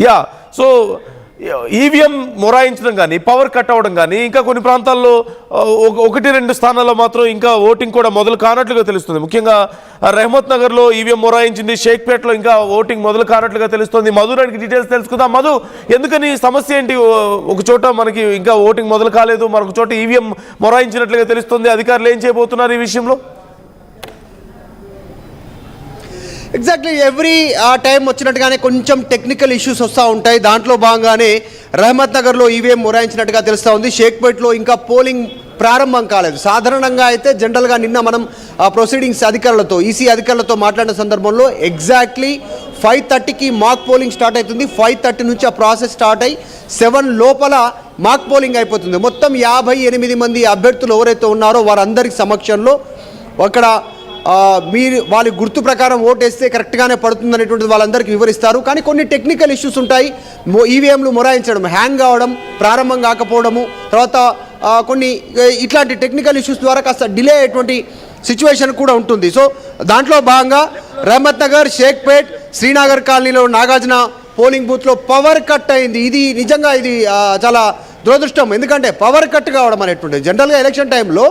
Yeah so EVM మొరాయించడం కానీ power cut అవ్వడం కానీ ఇంకా కొన్ని ప్రాంతాల్లో 1-2 స్థానాల్లో మాత్రం ఇంకా ఓటింగ్ కూడా మొదలు కానట్లుగా తెలుస్తుంది. ముఖ్యంగా రెహమత్ నగర్లో ఈవీఎం మొరాయించింది, షేక్పేటలో ఇంకా ఓటింగ్ మొదలు కానట్లుగా తెలుస్తుంది. మధురానికి డీటెయిల్స్ తెలుసుకుందాం. మధు, ఎందుకని సమస్య ఏంటి? ఒక చోట మనకి ఇంకా ఓటింగ్ మొదలు కాలేదు, మరొక చోట ఈవీఎం మొరాయించినట్లుగా తెలుస్తుంది. అధికారులు ఏం చేయబోతున్నారు ఈ విషయంలో? ఎగ్జాక్ట్లీ ఎవ్రీ టైం వచ్చినట్టుగానే కొంచెం టెక్నికల్ ఇష్యూస్ వస్తూ ఉంటాయి. దాంట్లో భాగంగానే రహమత్ నగర్లో ఈవీఎం మొరాయించినట్టుగా తెలుస్తూ ఉంది. షేక్పేట్లో ఇంకా పోలింగ్ ప్రారంభం కాలేదు. సాధారణంగా అయితే జనరల్గా నిన్న మనం ప్రొసీడింగ్స్ అధికారులతో ఈసీ అధికారులతో మాట్లాడిన సందర్భంలో ఎగ్జాక్ట్లీ 5:30కి మాక్ పోలింగ్ స్టార్ట్ అవుతుంది. 5:30 నుంచి ఆ ప్రాసెస్ స్టార్ట్ అయ్యి 7 లోపల మాక్ పోలింగ్ అయిపోతుంది. మొత్తం 58 మంది అభ్యర్థులు ఎవరైతే ఉన్నారో వారందరి సమక్షంలో అక్కడ మీరు వాళ్ళ గుర్తు ప్రకారం ఓటేస్తే కరెక్ట్గానే పడుతుంది అనేటువంటిది వాళ్ళందరికీ వివరిస్తారు. కానీ కొన్ని టెక్నికల్ ఇష్యూస్ ఉంటాయి. ఈవీఎంలు మొరాయించడం, హ్యాంగ్ కావడం, ప్రారంభం కాకపోవడము, తర్వాత కొన్ని ఇట్లాంటి టెక్నికల్ ఇష్యూస్ ద్వారా కాస్త డిలే అయ్యేటువంటి సిచ్యువేషన్ కూడా ఉంటుంది. సో దాంట్లో భాగంగా రహమత్ నగర్, షేక్పేట్, శ్రీనగర్ కాలనీలో నాగార్జున పోలింగ్ బూత్లో పవర్ కట్ అయింది. ఇది నిజంగా ఇది చాలా దురదృష్టం. ఎందుకంటే పవర్ కట్ కావడం అనేటువంటిది జనరల్గా ఎలక్షన్ టైంలో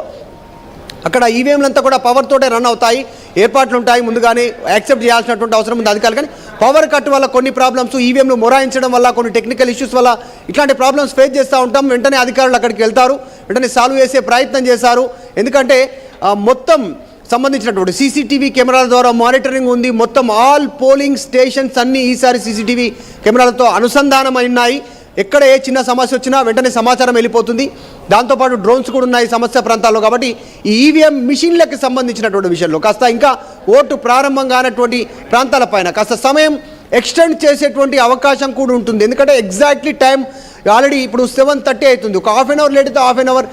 అక్కడ ఈవీఎంలంతా కూడా పవర్ తోటే రన్ అవుతాయి, ఏర్పాట్లు ఉంటాయి, ముందుగానే యాక్సెప్ట్ చేయాల్సినటువంటి అవసరం ఉంది అధికారులు. కానీ పవర్ కట్ వల్ల కొన్ని ప్రాబ్లమ్స్, ఈవీఎంలు మొరాయించడం వల్ల, కొన్ని టెక్నికల్ ఇష్యూస్ వల్ల ఇట్లాంటి ప్రాబ్లమ్స్ ఫేస్ చేస్తూ ఉంటాం. వెంటనే అధికారులు అక్కడికి వెళ్తారు, వెంటనే సాల్వ్ చేసే ప్రయత్నం చేశారు. ఎందుకంటే మొత్తం సంబంధించినటువంటి సీసీటీవీ కెమెరాల ద్వారా మానిటరింగ్ ఉంది. మొత్తం ఆల్ పోలింగ్ స్టేషన్స్ అన్నీ ఈసారి సీసీటీవీ కెమెరాలతో అనుసంధానమైనాయి. ఎక్కడ ఏ చిన్న సమస్య వచ్చినా వెంటనే సమాచారం వెళ్ళిపోతుంది. దాంతోపాటు డ్రోన్స్ కూడా ఉన్నాయి సమస్య ప్రాంతాల్లో. కాబట్టి ఈ ఈవీఎం మిషన్లకు సంబంధించినటువంటి విషయంలో కాస్త ఇంకా ఓటు ప్రారంభం కానటువంటి ప్రాంతాలపైన కాస్త సమయం ఎక్స్టెండ్ చేసేటువంటి అవకాశం కూడా ఉంటుంది. ఎందుకంటే ఎగ్జాక్ట్లీ టైం ఆల్రెడీ ఇప్పుడు 7:30 అవుతుంది. ఒక ½ అన్ అవర్ లేట్ అయితే ½ అన్ అవర్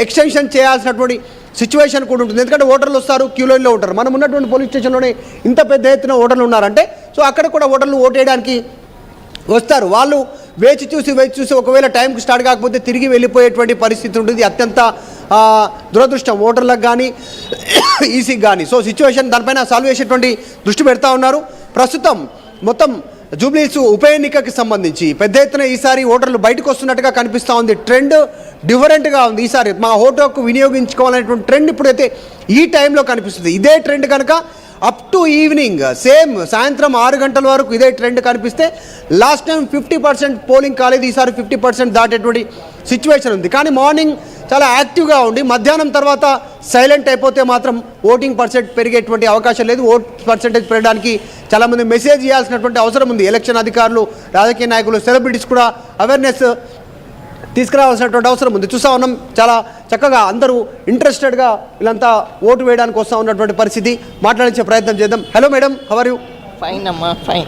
ఎక్స్టెన్షన్ చేయాల్సినటువంటి సిచ్యువేషన్ కూడా ఉంటుంది. ఎందుకంటే ఓటర్లు వస్తారు, క్యూ లైన్లో ఉంటారు. మనం ఉన్నటువంటి పోలీస్ స్టేషన్లోనే ఇంత పెద్ద ఎత్తున ఓటర్లు ఉన్నారంటే సో అక్కడ కూడా ఓటర్లు ఓటేయడానికి వస్తారు. వాళ్ళు వేచి చూసి ఒకవేళ టైంకి స్టార్ట్ కాకపోతే తిరిగి వెళ్ళిపోయేటువంటి పరిస్థితి ఉంటుంది. అత్యంత దురదృష్టం ఓటర్లకు కానీ ఈసీకి కానీ. సో సిచ్యువేషన్ దానిపైన సాల్వ్ చేసేటువంటి దృష్టి పెడతా ఉన్నారు. ప్రస్తుతం మొత్తం జూబ్లీహిల్స్ ఉప ఎన్నికకి సంబంధించి పెద్ద ఎత్తున ఈసారి ఓటర్లు బయటకు వస్తున్నట్టుగా కనిపిస్తూ ఉంది. ట్రెండ్ డిఫరెంట్గా ఉంది. ఈసారి మా ఓటు హక్కు వినియోగించుకోవాలనేటువంటి ట్రెండ్ ఇప్పుడైతే ఈ టైంలో కనిపిస్తుంది. ఇదే ట్రెండ్ కనుక అప్ టు ఈవినింగ్ సేమ్ సాయంత్రం 6 గంటల వరకు ఇదే ట్రెండ్ కనిపిస్తే, లాస్ట్ టైం 50% పోలింగ్ కాలేదు, ఈసారి 50% దాటేటువంటి సిచ్యువేషన్ ఉంది. కానీ మార్నింగ్ చాలా యాక్టివ్గా ఉండి మధ్యాహ్నం తర్వాత సైలెంట్ అయిపోతే మాత్రం ఓటింగ్ పర్సెంట్ పెరిగేటువంటి అవకాశం లేదు. ఓట్ పర్సెంటేజ్ పెరగడానికి చాలామంది మెసేజ్ చేయాల్సినటువంటి అవసరం ఉంది. ఎలక్షన్ అధికారులు, రాజకీయ నాయకులు, సెలబ్రిటీస్ కూడా అవేర్నెస్ తీసుకురావాల్సినటువంటి అవసరం ఉంది. చూస్తూ ఉన్నాం చాలా చక్కగా అందరూ ఇంట్రెస్టెడ్గా వీళ్ళంతా ఓటు వేయడానికి వస్తూ ఉన్నటువంటి పరిస్థితి. మాట్లాడించే ప్రయత్నం చేద్దాం. Hello madam, how are you? Fine అమ్మా, ఫైన్.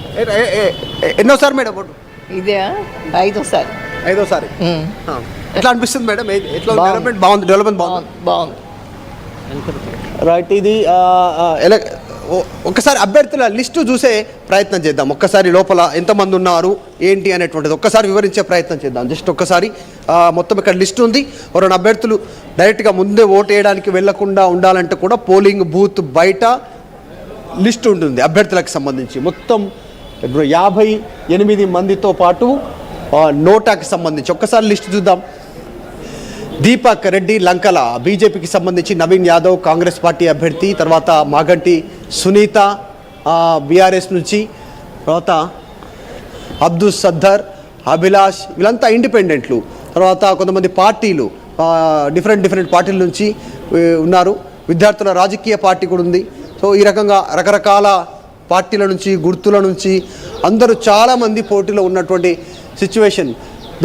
ఎన్నోసారి మేడం ఓటు? ఇదే 5వ సారి. 5వ సారి. ఎట్లా అనిపిస్తుంది మేడం? ఎట్లా డెవలప్మెంట్ బాగుంది? డెవలప్మెంట్ బాగుంది. రైట్. ఇది ఒక్కసారి అభ్యర్థుల లిస్టు చూసే ప్రయత్నం చేద్దాం. ఒక్కసారి లోపల ఎంతమంది ఉన్నారు ఏంటి అనేటువంటిది ఒక్కసారి వివరించే ప్రయత్నం చేద్దాం. జస్ట్ ఒక్కసారి మొత్తం ఇక్కడ లిస్టు ఉంది. ఎవరైనా అభ్యర్థులు డైరెక్ట్గా ముందే ఓటు వేయడానికి వెళ్లకుండా ఉండాలంటే కూడా పోలింగ్ బూత్ బయట లిస్టు ఉంటుంది అభ్యర్థులకు సంబంధించి. మొత్తం 58 మందితో పాటు నోటాకి సంబంధించి ఒక్కసారి లిస్టు చూద్దాం. దీపక్ రెడ్డి లంకల బీజేపీకి సంబంధించి, నవీన్ యాదవ్ కాంగ్రెస్ పార్టీ అభ్యర్థి, తర్వాత మాగంటి సునీత బీఆర్ఎస్ నుంచి, తర్వాత అబ్దుల్ సద్దర్, అభిలాష్, వీళ్ళంతా ఇండిపెండెంట్లు. తర్వాత కొంతమంది పార్టీలు డిఫరెంట్ పార్టీల నుంచి ఉన్నారు. విద్యార్థుల రాజకీయ పార్టీ కూడా ఉంది. సో ఈ రకంగా రకరకాల పార్టీల నుంచి, గుర్తుల నుంచి అందరూ చాలామంది పోటీలో ఉన్నటువంటి సిచ్యువేషన్.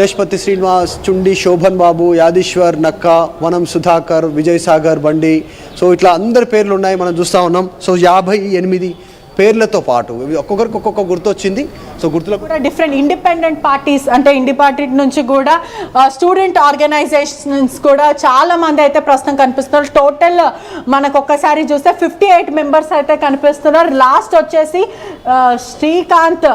దేశపతి శ్రీనివాస్, చుండి శోభన్ బాబు, యాదీశ్వర్ నక్కా, వనం సుధాకర్, విజయ్ సాగర్ బండి, సో ఇట్లా అందరి పేర్లు ఉన్నాయి మనం చూస్తూ ఉన్నాం. సో 58 పేర్లతో పాటు ఒక్కొక్కరికి ఒక్కొక్క గుర్తు వచ్చింది. సో గుర్తులో కూడా డిఫరెంట్ ఇండిపెండెంట్ పార్టీస్ అంటే ఇండిపెండెంట్ నుంచి కూడా స్టూడెంట్ ఆర్గనైజేషన్స్ కూడా చాలా మంది అయితే ప్రస్తుతం కనిపిస్తున్నారు. టోటల్ మనకు ఒక్కసారి చూస్తే 58 మెంబర్స్ అయితే కనిపిస్తున్నారు. లాస్ట్ వచ్చేసి శ్రీకాంత్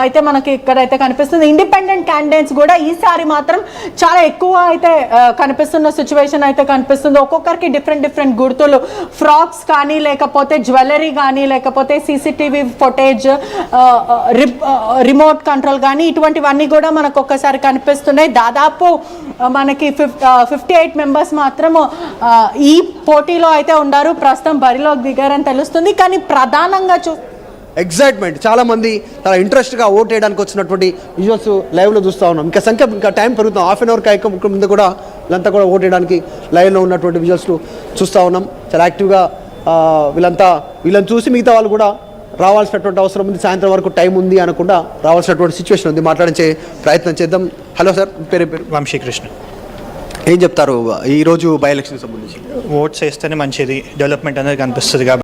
అయితే మనకి ఇక్కడైతే కనిపిస్తుంది. ఇండిపెండెంట్ క్యాండిడేట్స్ కూడా ఈసారి మాత్రం చాలా ఎక్కువ అయితే కనిపిస్తున్న సిచ్యువేషన్ అయితే కనిపిస్తుంది. ఒక్కొక్కరికి డిఫరెంట్ గుర్తులు, ఫ్రాక్స్ కానీ, లేకపోతే జ్యువెలరీ కానీ, లేకపోతే సీసీటీవీ ఫుటేజ్, రిమోట్ కంట్రోల్ కానీ ఇటువంటివన్నీ కూడా మనకు ఒక్కసారి కనిపిస్తున్నాయి. దాదాపు మనకి 58 మెంబర్స్ మాత్రం ఈ పోటీలో అయితే ఉన్నారు, ప్రస్తుతం బరిలోకి దిగారని తెలుస్తుంది. కానీ ప్రధానంగా ఎగ్జైట్మెంట్, చాలా మంది చాలా ఇంట్రెస్ట్గా ఓట్ వేయడానికి వచ్చినటువంటి విజువల్స్ లైవ్లో చూస్తూ ఉన్నాం. ఇంకా టైం పెరుగుతాం, హాఫ్ అన్ అవర్ కాయక ముందు కూడా వీళ్ళంతా కూడా ఓట్ వేయడానికి లైవ్లో ఉన్నటువంటి విజువల్స్ చూస్తూ ఉన్నాం. చాలా యాక్టివ్గా వీళ్ళని చూసి మిగతా వాళ్ళు కూడా రావాల్సినటువంటి అవసరం ఉంది, సాయంత్రం వరకు టైం ఉంది అనకుండా రావాల్సినటువంటి సిచ్యువేషన్ ఉంది. మాట్లాడించే ప్రయత్నం చేద్దాం. హలో సార్, పేరు వంశీకృష్ణ. ఏం చెప్తారు ఈరోజు బై ఎలక్షన్ సంబంధించి? ఓట్స్ వేస్తేనే మంచిది, డెవలప్మెంట్ అనేది కనిపిస్తుంది కాబట్టి